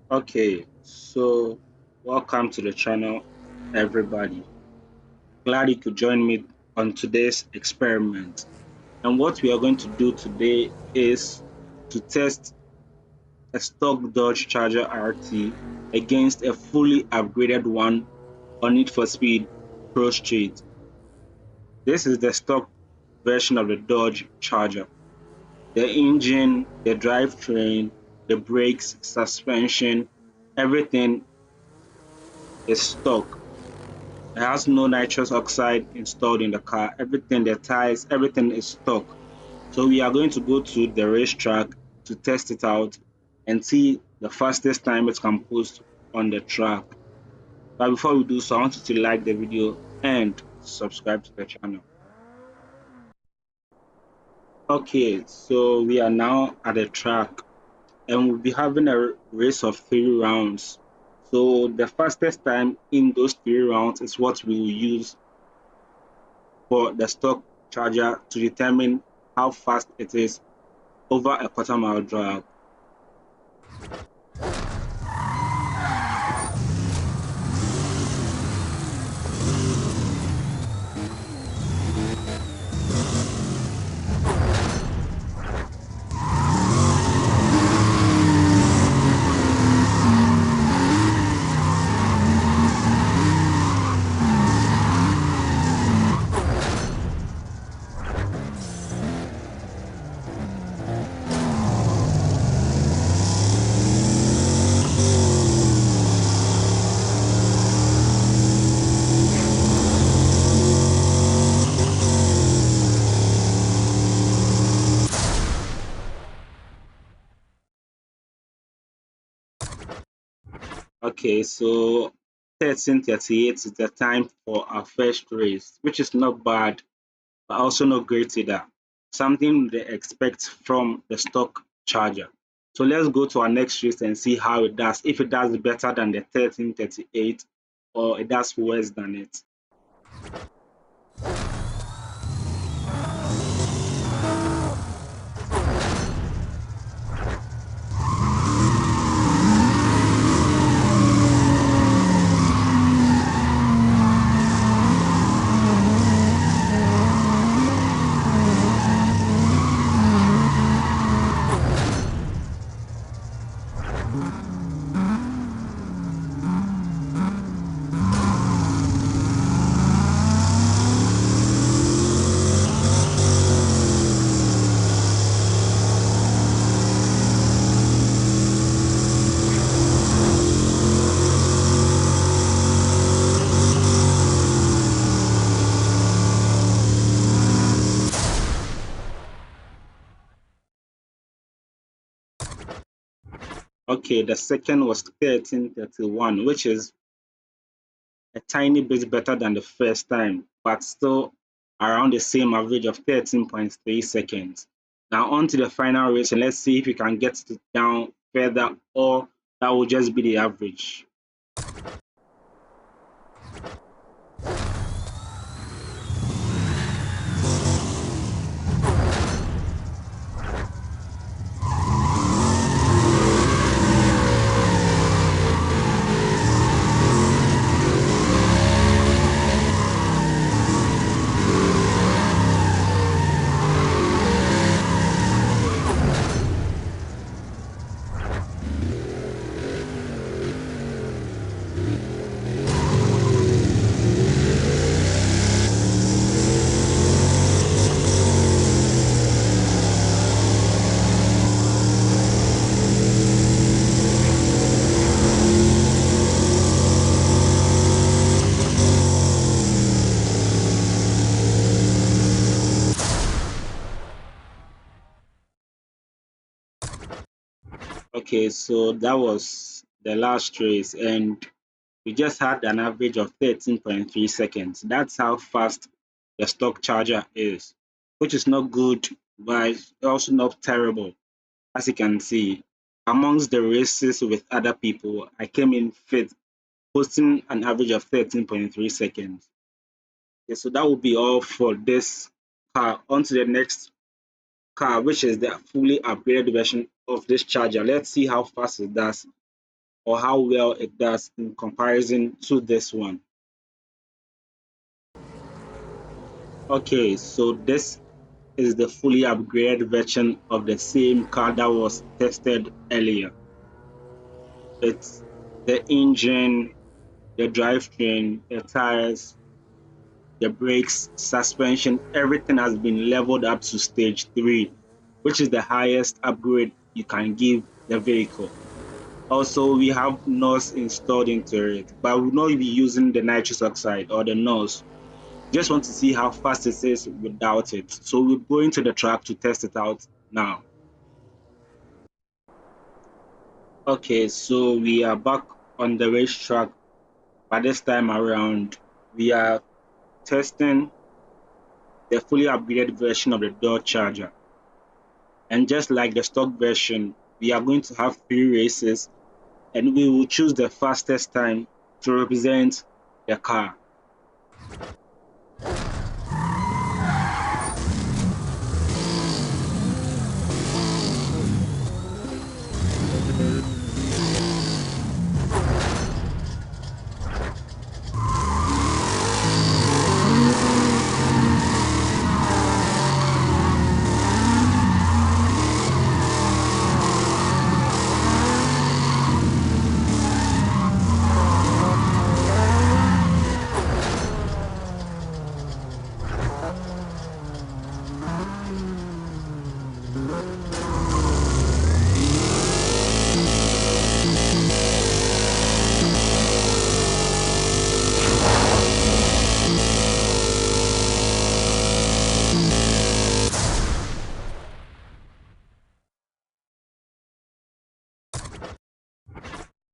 Okay, so welcome to the channel, everybody. Glad you could join me on today's experiment. And what we are going to do today is to test a stock Dodge Charger RT against a fully upgraded one on Need for Speed ProStreet. This is the stock version of the Dodge Charger. The engine, the drivetrain, the brakes, suspension, everything is stock. It has no nitrous oxide installed in the car. Everything, the tires, everything is stock. So we are going to go to the racetrack to test it out and see the fastest time it can post on the track. But before we do so, I want you to like the video and subscribe to the channel. Okay, so we are now at the track and we'll be having a race of 3 rounds. So the fastest time in those 3 rounds is what we will use for the stock charger to determine how fast it is over a quarter-mile drive. Okay, so 13:38 is the time for our first race, which is not bad, but also not great either. Something they expect from the stock charger. So let's go to our next race and see how it does. If it does better than the 13:38 or it does worse than it. Okay, the second was 13:31, which is a tiny bit better than the first time, but still around the same average of 13.3 seconds. Now on to the final race and let's see if we can get it down further or that will just be the average. Okay, so that was the last race and we just had an average of 13.3 seconds. That's how fast the stock charger is, which is not good, but it's also not terrible. As you can see, amongst the races with other people, I came in fifth, posting an average of 13.3 seconds. Okay, so that will be all for this car. On to the next car, which is the fully upgraded version of this charger. Let's see how fast it does or how well it does in comparison to this one. Okay, so this is the fully upgraded version of the same car that was tested earlier. It's the engine, the drivetrain, the tires, the brakes, suspension, everything has been leveled up to stage 3, which is the highest upgrade you can give the vehicle. Also, we have NOS installed into it, but we will not be using the nitrous oxide or the NOS. Just want to see how fast it is without it. So we're going to the track to test it out now. Okay, so we are back on the racetrack, but this time around, we are testing the fully upgraded version of the Dodge Charger. And just like the stock version, we are going to have 3 races and we will choose the fastest time to represent the car.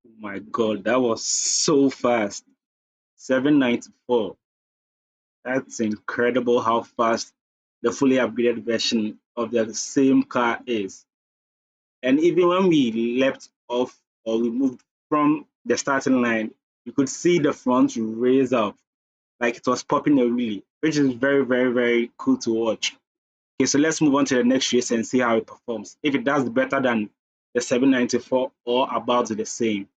Oh my god, that was so fast. 794. That's incredible how fast the fully upgraded version of the same car is. And even when we leapt off or we moved from the starting line, you could see the front raise up like it was popping a wheelie, which is very, very, very cool to watch. Okay, so let's move on to the next race and see how it performs. If it does better than the 794 or about the same.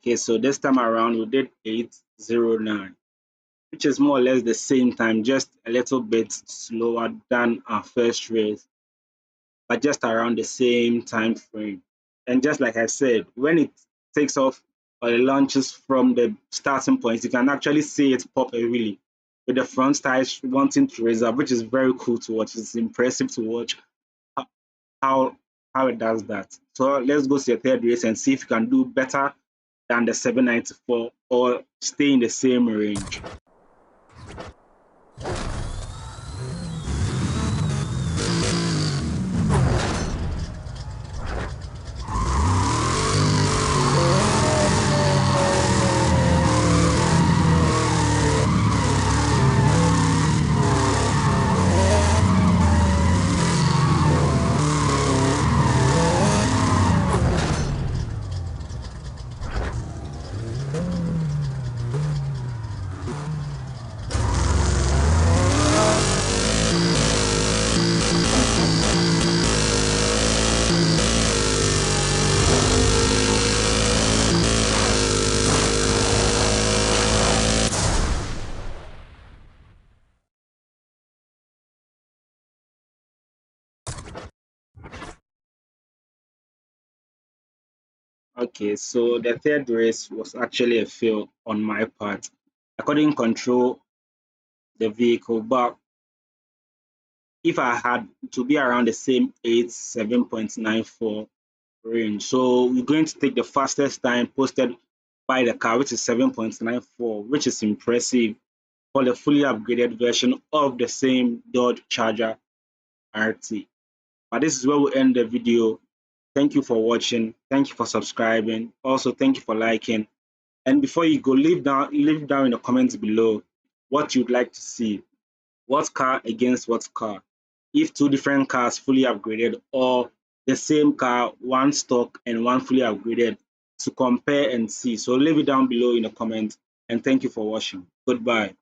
Okay, so this time around we did 809, which is more or less the same time, just a little bit slower than our first race, but just around the same time frame. And just like I said, when it takes off or it launches from the starting point, you can actually see it pop a wheelie with the front tires wanting to raise up, which is very cool to watch. It's impressive to watch ho- how how it does that. So let's go to the third race and see if you can do better than the 794 or stay in the same range. Okay, so the third race was actually a fail on my part. I couldn't control the vehicle, but if I had to be around the same 7.94 range. So we're going to take the fastest time posted by the car, which is 7.94, which is impressive for the fully upgraded version of the same Dodge Charger RT. But this is where we end the video. Thank you for watching. Thank you for subscribing. Also, thank you for liking. And before you go, leave down in the comments below what you'd like to see. What car against what car? If two different cars fully upgraded, or the same car, one stock and one fully upgraded, to compare and see. So leave it down below in the comments. And thank you for watching. Goodbye.